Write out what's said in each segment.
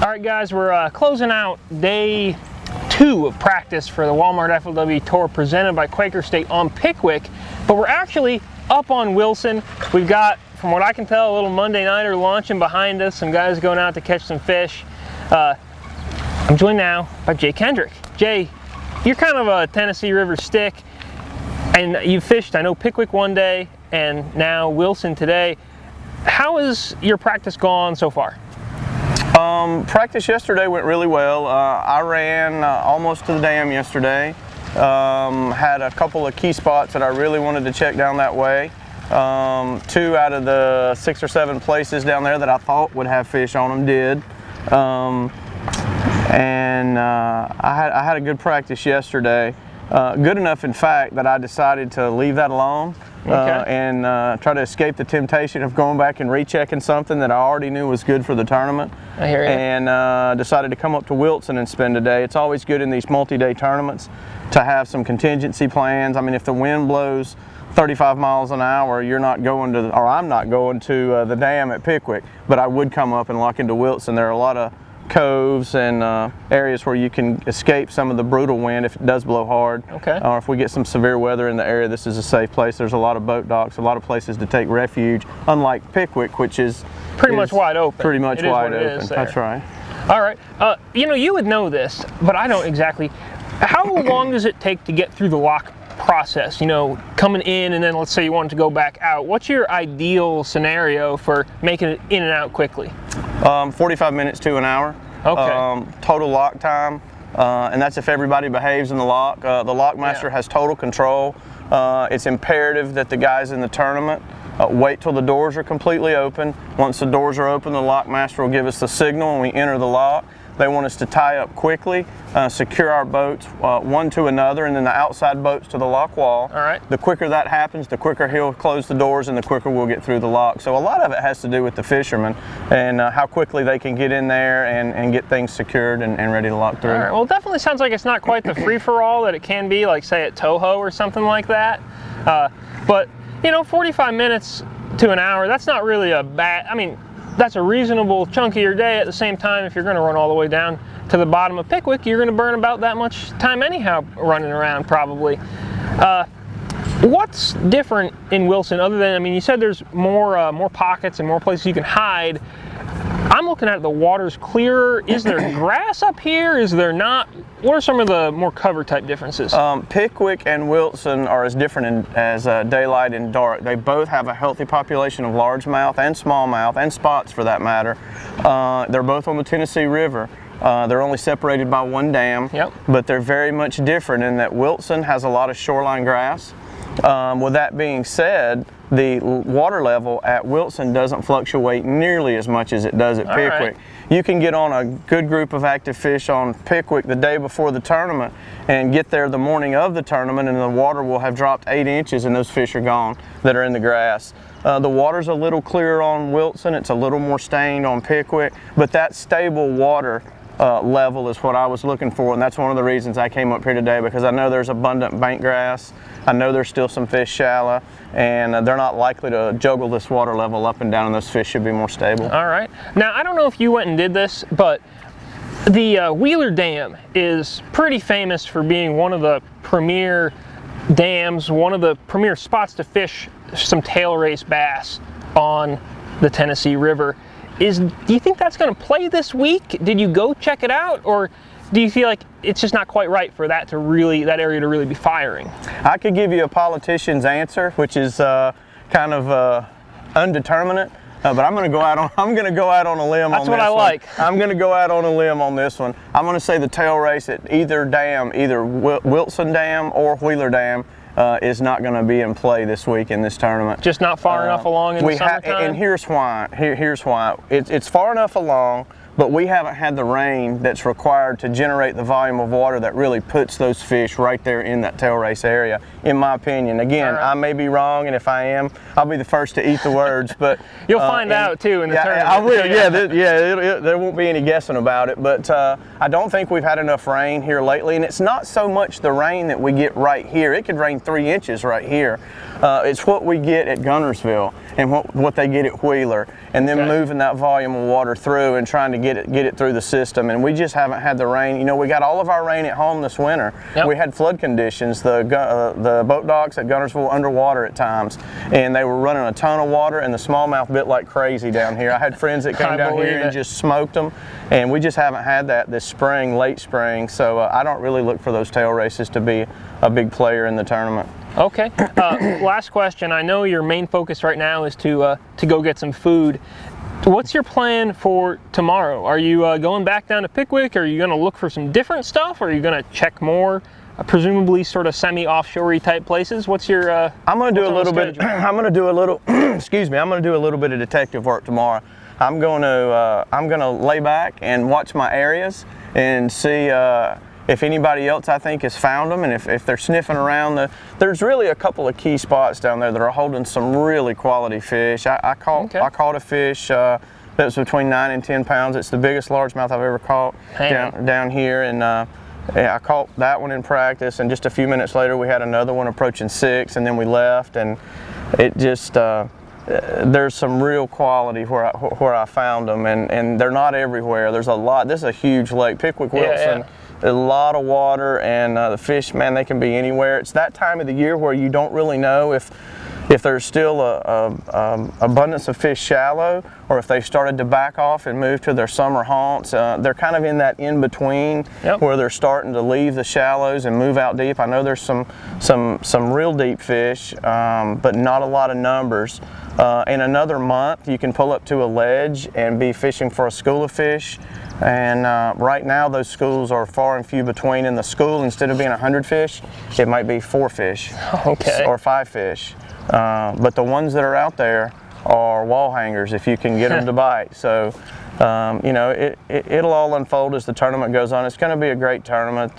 All right, guys, we're closing out day 2 of practice for the Walmart FLW Tour presented by Quaker State on Pickwick, but we're actually up on Wilson. We've got, from what I can tell, a little Monday nighter launching behind us, some guys going out to catch some fish. I'm joined now by Jay Kendrick. Jay, you're kind of a Tennessee River stick, and you fished, I know, Pickwick one day and now Wilson today. How has your practice gone so far? Practice yesterday went really well. I ran almost to the dam yesterday. Had a couple of key spots that I really wanted to check down that way. 2 out of the 6 or 7 places down there that I thought would have fish on them did. I had a good practice yesterday. Good enough, in fact, that I decided to leave that alone. And try to escape the temptation of going back and rechecking something that I already knew was good for the tournament. I hear you. And decided to come up to Wilson and spend a day. It's always good in these multi-day tournaments to have some contingency plans. I mean, if the wind blows 35 miles an hour, you're not going to, or I'm not going to the dam at Pickwick, but I would come up and lock into Wilson. There are a lot of coves and areas where you can escape some of the brutal wind if it does blow hard. Okay. Or if we get some severe weather in the area, this is a safe place. There's a lot of boat docks, a lot of places to take refuge, unlike Pickwick, which is pretty much wide open. Pretty much wide open. That's right. All right. You know, you would know this, but I don't exactly. How long does it take to get through the lock process? You know, coming in and then let's say you wanted to go back out. What's your ideal scenario for making it in and out quickly? 45 minutes to an hour. Okay. Total lock time, and that's if everybody behaves in the lock. The lock master has total control. It's imperative that the guys in the tournament wait till the doors are completely open. Once the doors are open, the lock master will give us the signal when we enter the lock. They want us to tie up quickly, secure our boats one to another, and then the outside boats to the lock wall. All right. The quicker that happens, the quicker he'll close the doors and the quicker we'll get through the lock. So a lot of it has to do with the fishermen and how quickly they can get in there and get things secured and ready to lock through. All right. Well, it definitely sounds like it's not quite the free-for-all that it can be, like say at Toho or something like that. But, you know, 45 minutes to an hour, that's not really a bad, I mean, that's a reasonable chunk of your day. At the same time, if you're going to run all the way down to the bottom of Pickwick, you're going to burn about that much time anyhow running around probably. What's different in Wilson other than, I mean, you said there's more pockets and more places you can hide. I'm looking at the water's clearer. Is there grass up here? Is there not? What are some of the more cover type differences? Pickwick and Wilson are as different as daylight and dark. They both have a healthy population of largemouth and smallmouth and spots for that matter. They're both on the Tennessee River. They're only separated by one dam, but they're very much different in that Wilson has a lot of shoreline grass. With that being said, the water level at Wilson doesn't fluctuate nearly as much as it does at Pickwick. Right. You can get on a good group of active fish on Pickwick the day before the tournament and get there the morning of the tournament and the water will have dropped 8 inches and those fish are gone that are in the grass. The water's a little clearer on Wilson, it's a little more stained on Pickwick, but that stable water level is what I was looking for, and that's one of the reasons I came up here today, because I know there's abundant bank grass, I know there's still some fish shallow, and they're not likely to juggle this water level up and down, and those fish should be more stable. All right. Now, I don't know if you went and did this, but the Wheeler Dam is pretty famous for being one of the premier dams, one of the premier spots to fish some tail race bass on the Tennessee River. Do you think that's going to play this week? Did you go check it out, or do you feel like it's just not quite right for that area to really be firing? I could give you a politician's answer, which is kind of undeterminate, but I'm going to go out on a limb on this one. That's what I like. I'm going to go out on a limb on this one. I'm going to say the tail race at either dam, either Wilson Dam or Wheeler Dam, is not going to be in play this week in this tournament. Just not far enough along in the summertime? And here's why. Here's why. It's far enough along, but we haven't had the rain that's required to generate the volume of water that really puts those fish right there in that tail race area, in my opinion. Again, I may be wrong, and if I am, I'll be the first to eat the words. But you'll find out too in the tournament. I will. Yeah, there won't be any guessing about it. But I don't think we've had enough rain here lately, and it's not so much the rain that we get right here. It could rain 3 inches right here. It's what we get at Gunnersville and what they get at Wheeler, and then moving that volume of water through and trying to get it through the system, and we just haven't had the rain. You know, we got all of our rain at home this winter. Yep. We had flood conditions. The boat docks at Guntersville underwater at times, and they were running a ton of water, and the smallmouth bit like crazy down here. I had friends that came down here and just smoked them, and we just haven't had that this spring, late spring. So I don't really look for those tail races to be a big player in the tournament. Okay. Last question. I know your main focus right now is to go get some food. What's your plan for tomorrow? Are you going back down to Pickwick? Are you going to look for some different stuff? Or are you going to check more, presumably sort of semi-offshore-y type places? What's your? I'm going to do a little bit. I'm going to do a little. Excuse me. I'm going to do a little bit of detective work tomorrow. I'm going to lay back and watch my areas and see if anybody else I think has found them, and if they're sniffing around. There's really a couple of key spots down there that are holding some really quality fish. I caught a fish that was between 9 and 10 pounds. It's the biggest largemouth I've ever caught down here, and I caught that one in practice, and just a few minutes later we had another one approaching 6, and then we left, and it just there's some real quality where I found them, and they're not everywhere. There's a lot. This is a huge lake, Pickwick Wilson. Yeah. A lot of water, and the fish, man, they can be anywhere. It's that time of the year where you don't really know if there's still a abundance of fish shallow, or if they started to back off and move to their summer haunts. They're kind of in that in-between where they're starting to leave the shallows and move out deep. I know there's some real deep fish, but not a lot of numbers. In another month, you can pull up to a ledge and be fishing for a school of fish. And right now those schools are far and few between. In the school, instead of being 100 fish, it might be 4 fish or 5 fish. But the ones that are out there are wall hangers if you can get them to bite. So you know, it'll all unfold as the tournament goes on. It's going to be a great tournament.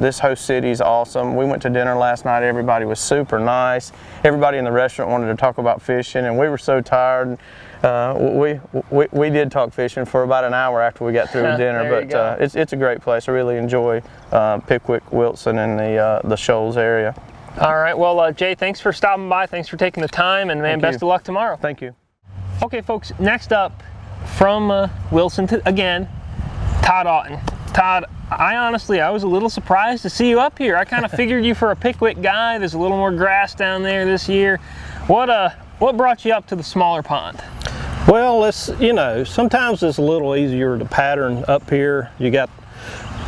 This host city is awesome. We went to dinner last night. Everybody was super nice. Everybody in the restaurant wanted to talk about fishing, and we were so tired. We did talk fishing for about an hour after we got through with dinner, but it's a great place. I really enjoy Pickwick, Wilson, and the Shoals area. All right, well, Jay, thanks for stopping by. Thanks for taking the time, and man, best of luck tomorrow. Thank you. Okay, folks, next up from Wilson again, Todd Auten. Todd, I was a little surprised to see you up here. I kind of figured you for a Pickwick guy. There's a little more grass down there this year. What brought you up to the smaller pond? Well, you know, sometimes it's a little easier to pattern up here. You got,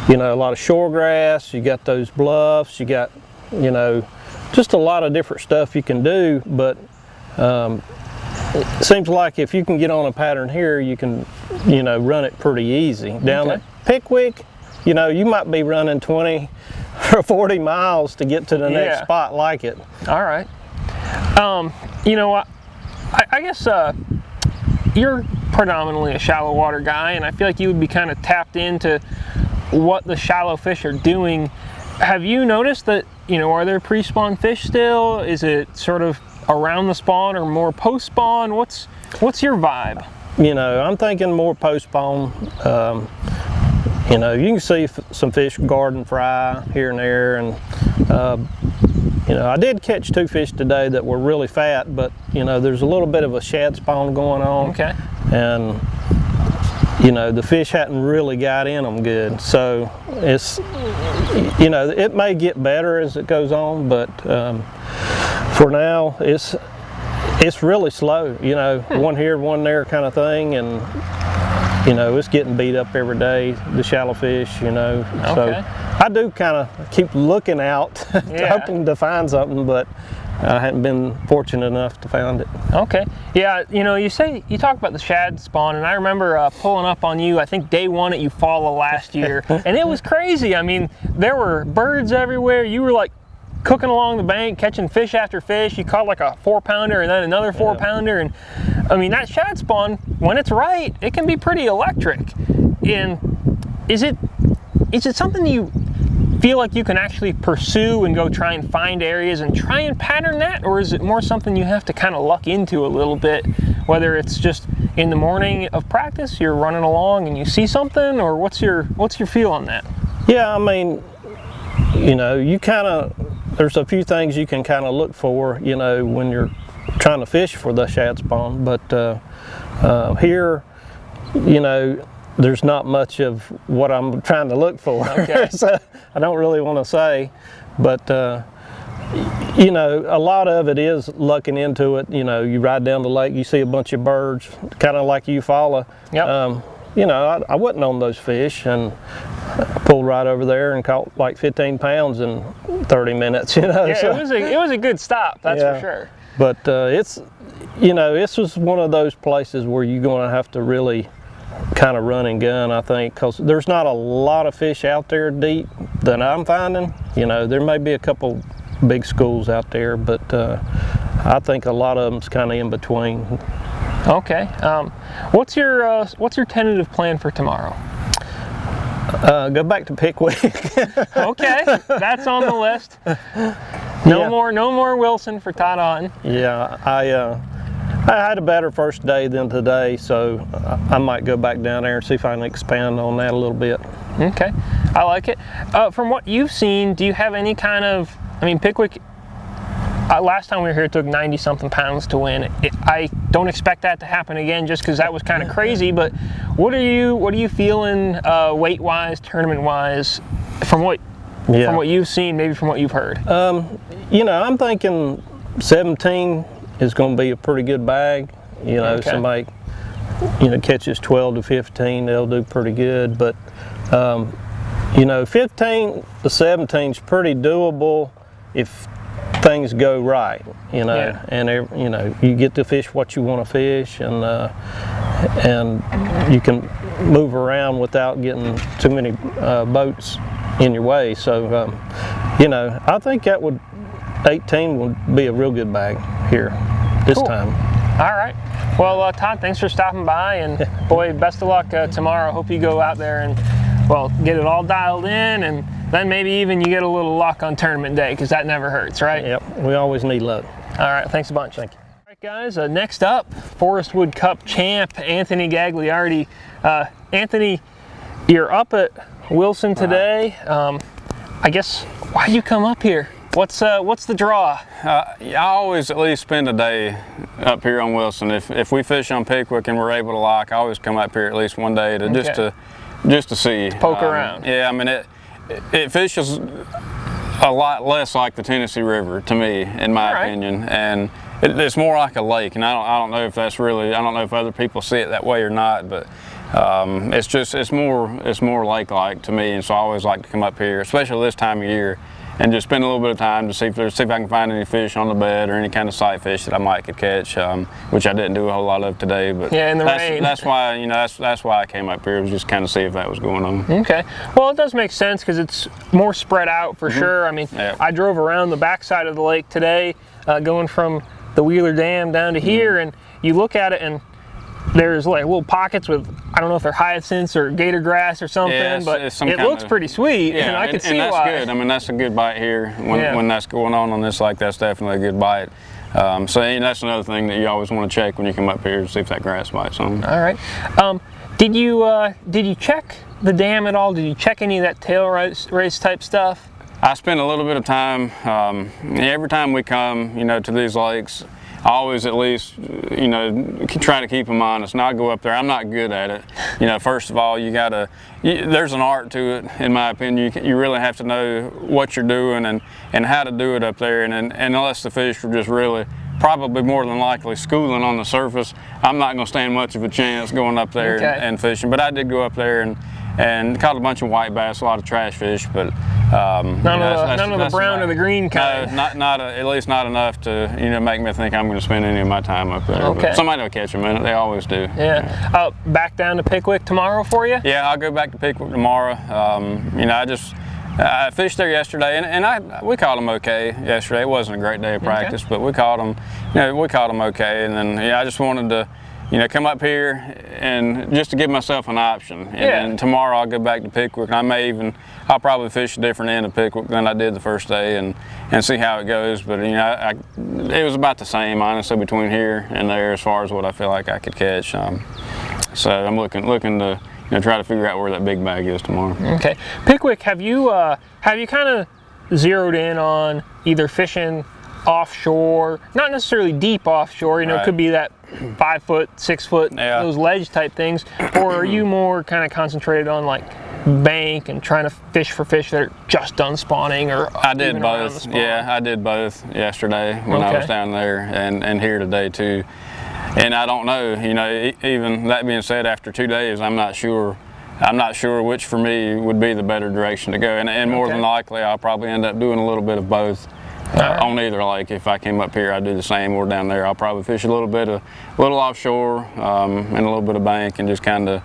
you know, a lot of shore grass, you got those bluffs, you got, you know, just a lot of different stuff you can do, but it seems like if you can get on a pattern here, you can, you know, run it pretty easy. Down at Pickwick, you know, you might be running 20 or 40 miles to get to the next spot like it. All right. You know, I guess you're predominantly a shallow water guy, and I feel like you would be kind of tapped into what the shallow fish are doing. Have you noticed that, you know, are there pre-spawn fish still? Is it sort of around the spawn or more post-spawn? What's your vibe? You know, I'm thinking more post-spawn. You know, you can see some fish garden fry here and there, and you know, I did catch 2 fish today that were really fat, but you know, there's a little bit of a shad spawn going on. Okay. And you know, the fish hadn't really got in them good. So it's, you know, it may get better as it goes on, but for now, it's really slow. You know, one here, one there kind of thing, and you know, it's getting beat up every day, the shallow fish, you know. Okay. So I do kind of keep looking out, hoping to find something, but I hadn't been fortunate enough to find it. Okay. Yeah, you know, you talk about the shad spawn, and I remember pulling up on you, I think day 1 at Eufaula last year, and it was crazy. I mean, there were birds everywhere. You were like cooking along the bank, catching fish after fish. You caught like a 4-pounder and then another 4-pounder, and I mean, that shad spawn, when it's right, it can be pretty electric. And is it something you feel like you can actually pursue and go try and find areas and try and pattern that, or is it more something you have to kind of luck into a little bit, whether it's just in the morning of practice you're running along and you see something, or what's your feel on that? Yeah, I mean, you know, there's a few things you can kind of look for, you know, when you're trying to fish for the shad spawn, but here, you know, there's not much of what I'm trying to look for. Okay. So I don't really want to say, but you know, a lot of it is looking into it. You know, you ride down the lake, you see a bunch of birds, kind of like Eufaula. Yep. You know, I wasn't on those fish, and pulled right over there and caught like 15 pounds in 30 minutes. You know, Yeah, so, it was a good stop, that's Yeah. for sure. but it's, you know, this was one of those places where you're going to have to really kind of run and gun, I think, because there's not a lot of fish out there deep that I'm finding. You know, there may be a couple big schools out there, but I think a lot of them's kind of in between. Okay. What's your tentative plan for tomorrow? Go back to Pickwick. Okay, that's on the list. No Yeah. more Wilson for Todd Auten. Yeah, I had a better first day than today, so I might go back down there and see if I can expand on that a little bit. Okay, I like it. From what you've seen, do you have any kind of, I mean, Pickwick, last time we were here, it took 90-something pounds to win. I don't expect that to happen again, just because that was kind of crazy. But what are you feeling weight-wise, tournament-wise, from what you've seen, maybe from what you've heard? You know, I'm thinking 17 is going to be a pretty good bag. You know, Okay. somebody, you know, catches 12 to 15, they'll do pretty good. But you know, 15 to 17 is pretty doable if things go right, you know. Yeah. And you know, you get to fish what you want to fish, and you can move around without getting too many boats in your way. So you know, I think 18 would be a real good bag here this Cool. time. All right. Well, Todd, thanks for stopping by, and boy, best of luck tomorrow. Hope you go out there and, well, get it all dialed in, and then maybe even you get a little luck on tournament day, because that never hurts, right? Yep, we always need luck. All right, thanks a bunch. Thank you. All right, guys, next up, Forest Wood Cup champ, Anthony Gagliardi. Anthony, you're up at Wilson today. I guess, why'd you come up here? What's the draw? I always at least spend a day up here on Wilson. If we fish on Pickwick and we're able to lock, I always come up here at least one day to just to see. Poke around. Yeah, I mean it fishes a lot less like the Tennessee River to me, in my opinion, and it's more like a lake. And I don't know if that's really, I don't know if other people see it that way or not, but it's more lake-like to me, and so I always like to come up here, especially this time of year, and just spend a little bit of time to see if I can find any fish on the bed or any kind of sight fish that I might could catch, which I didn't do a whole lot of today. But yeah, in the rain. That's why, you know, that's why I came up here, was just kind of see if that was going on. Okay. Well, it does make sense because it's more spread out for sure. I mean, Yeah. I drove around the backside of the lake today, going from the Wheeler Dam down to here, and you look at it and there's like little pockets with, I don't know if they're hyacinths or gator grass or something, Yeah, but it's some it kind looks of- pretty sweet, Yeah, and I can see that's why. good. I mean, that's a good bite here. Yeah. When that's going on this lake, that's definitely a good bite. So that's another thing that you always want to check when you come up here to see if that grass bites on. All right. Did you check the dam at all? Did you check any of that tail race type stuff? I spend a little bit of time, every time we come, you know, to these lakes, I always at least, you know, try to keep them honest. And I go up there, I'm not good at it. You know, first of all, there's an art to it, in my opinion. You really have to know what you're doing and how to do it up there. And unless the fish are just really, probably more than likely schooling on the surface, I'm not going to stand much of a chance going up there and fishing. But I did go up there and caught a bunch of white bass, a lot of trash fish, but None of the brown or the green kind. No, at least not enough to, you know, make me think I'm going to spend any of my time up there. Okay. But somebody will catch them in it. They always do. Yeah. Back down to Pickwick tomorrow for you? Yeah, I'll go back to Pickwick tomorrow. You know, I fished there yesterday, and we caught them okay yesterday. It wasn't a great day of practice, but we caught them. You know, we caught them okay, and then I just wanted to, you know, come up here and just to give myself an option. And tomorrow I'll go back to Pickwick, and I'll probably fish a different end of Pickwick than I did the first day, and see how it goes. But you know, it was about the same, honestly, between here and there as far as what I feel like I could catch. So I'm looking to, you know, try to figure out where that big bag is tomorrow. Okay. Pickwick, have you kind of zeroed in on either fishing offshore, not necessarily deep offshore, you know, it could be that 5 foot, 6 foot, those ledge type things, or are you more kind of concentrated on like bank and trying to fish for fish that are just done spawning? Or I did both. Yeah, I did both yesterday when I was down there, and here today too. And I don't know, you know, even that being said, after 2 days, I'm not sure which for me would be the better direction to go. And more than likely, I'll probably end up doing a little bit of both on either lake. If I came up here, I'd do the same, or down there, I'll probably fish a little offshore and a little bit of bank, and just kind of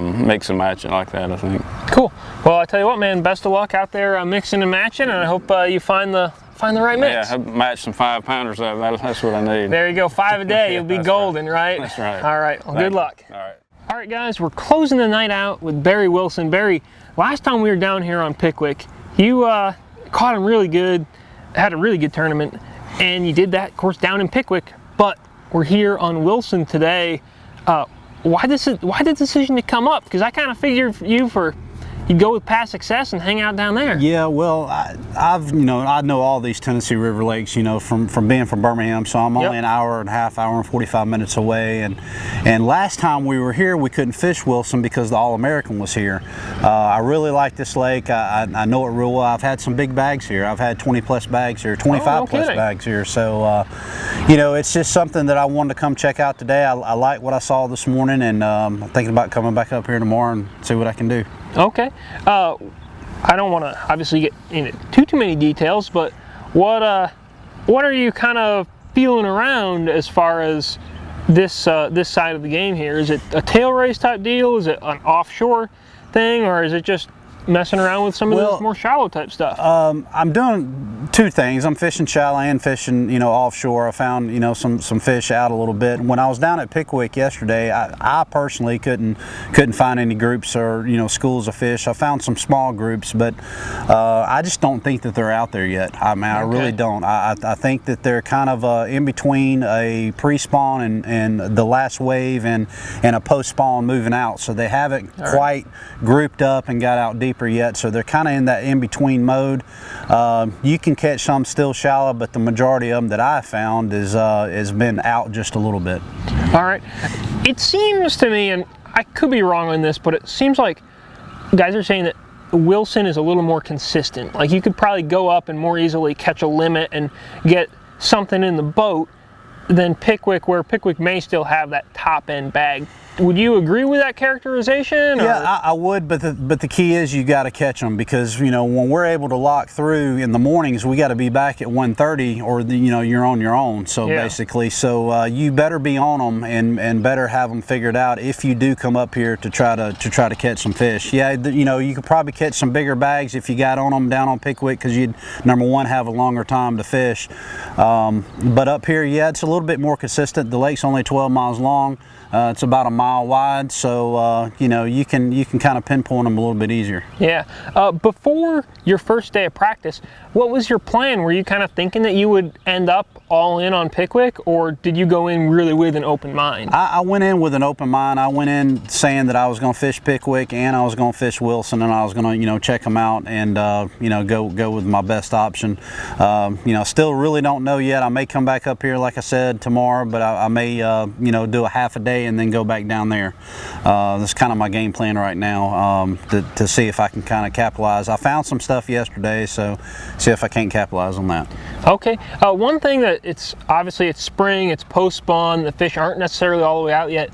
mix and match it like that, I think. Cool. Well, I tell you what, man, best of luck out there mixing and matching, and I hope you find the right mix. Yeah, match some 5-pounders up. That's what I need. There you go, 5 a day. You'll be golden, right? That's right. All right. Well, good luck. All right. All right, guys, we're closing the night out with Barry Wilson. Barry, last time we were down here on Pickwick, you caught him really good, had a really good tournament, and you did that, of course, down in Pickwick. But we're here on Wilson today. Why the decision to come up? Because I kind of figured you'd go with past success and hang out down there. Yeah, well, I know all these Tennessee River lakes, you know, from being from Birmingham, so I'm only an hour and a half, hour and 45 minutes away. And last time we were here, we couldn't fish Wilson because the All-American was here. I really like this lake. I know it real well. I've had some big bags here. I've had 20 plus bags here, 25 plus bags here. So, you know, it's just something that I wanted to come check out today. I like what I saw this morning, and I'm thinking about coming back up here tomorrow and see what I can do. Okay. I don't want to obviously get into too many details, but what are you kind of feeling around as far as this side of the game here? Is it a tail race type deal? Is it an offshore thing, or is it just messing around with some of this more shallow type stuff? I'm doing two things. I'm fishing shallow and fishing, you know, offshore. I found, you know, some fish out a little bit. When I was down at Pickwick yesterday, I personally couldn't find any groups or, you know, schools of fish. I found some small groups, but I just don't think that they're out there yet. I mean, I really don't. I think that they're kind of in between a pre-spawn and the last wave and a post-spawn moving out. So they haven't quite grouped up and got out deeper yet, so they're kind of in that in-between mode. You can catch some still shallow, but the majority of them that I found has been out just a little bit. All right. It seems to me, and I could be wrong on this, but it seems like guys are saying that Wilson is a little more consistent. Like you could probably go up and more easily catch a limit and get something in the boat than Pickwick, where Pickwick may still have that top end bag. Would you agree with that characterization? Yeah, I would, but the key is you got to catch them, because, you know, when we're able to lock through in the mornings, we got to be back at 1:30, or you know, you're on your own. So basically, so you better be on them and better have them figured out if you do come up here to try to catch some fish. Yeah, you know, you could probably catch some bigger bags if you got on them down on Pickwick, because you'd, number one, have a longer time to fish. But up here, yeah, it's a little bit more consistent. The lake's only 12 miles long. It's about a mile wide, so you know, you can kind of pinpoint them a little bit easier. Yeah. Before your first day of practice, what was your plan? Were you kind of thinking that you would end up all in on Pickwick, or did you go in really with an open mind? I went in with an open mind. I went in saying that I was going to fish Pickwick and I was going to fish Wilson, and I was going to, you know, check them out and you know, go with my best option. You know, still really don't know yet. I may come back up here, like I said, tomorrow, but I may you know, do a half a day and then go back down there. That's kind of my game plan right now, to see if I can kind of capitalize. I found some stuff yesterday, so see if I can't capitalize on that. Okay. One thing that it's spring, it's post-spawn, the fish aren't necessarily all the way out yet.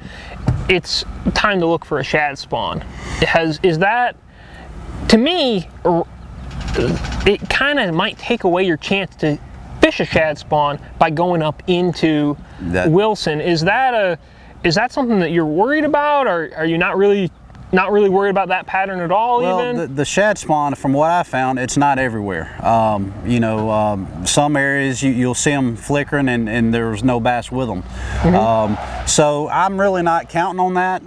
It's time to look for a shad spawn. Is that, to me, it kind of might take away your chance to fish a shad spawn by going up into Wilson. Is that something that you're worried about, or are you not really worried about that pattern at all? Well, the shad spawn, from what I found, it's not everywhere. You know, some areas you'll see them flickering and there's no bass with them. So I'm really not counting on that.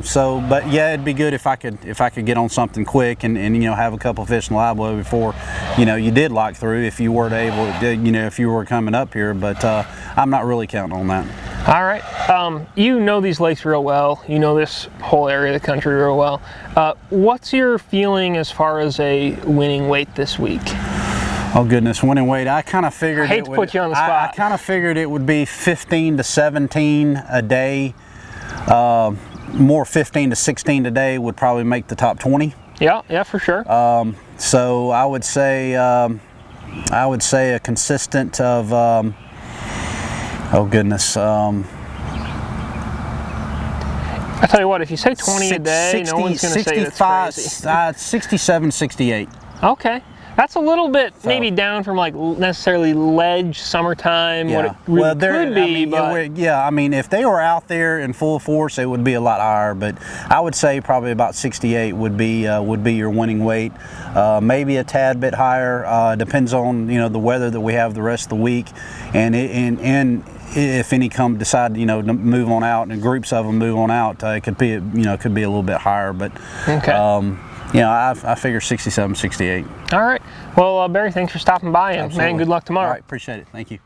So, but yeah, it'd be good if I could get on something quick and you know, have a couple fish in live well before, you know, you did lock through, if you were you know, if you were coming up here. But I'm not really counting on that. All right. You know these lakes real well. You know this whole area of the country real well. What's your feeling as far as a winning weight this week? Oh goodness, winning weight. I kind of figured. I hate to put you on the spot. I kind of figured it would be 15 to 17 a day. More 15 to 16 a day would probably make the top 20. Yeah, for sure. So I would say a consistent of. Oh goodness. I tell you what, if you say 20 a day, no one's going to say that's crazy. 67, 68. Okay. That's a little bit maybe down from like necessarily ledge summertime, what it really could be. I mean, if they were out there in full force, it would be a lot higher. But I would say probably about 68 would be your winning weight. Maybe a tad bit higher. Depends on the weather that we have the rest of the week, and if any decide to move on out, and groups of them move on out, it could be a little bit higher. But okay. I figure 67, 68. All right. Well, Barry, thanks for stopping by, and Absolutely. man, good luck tomorrow. All right, appreciate it. Thank you.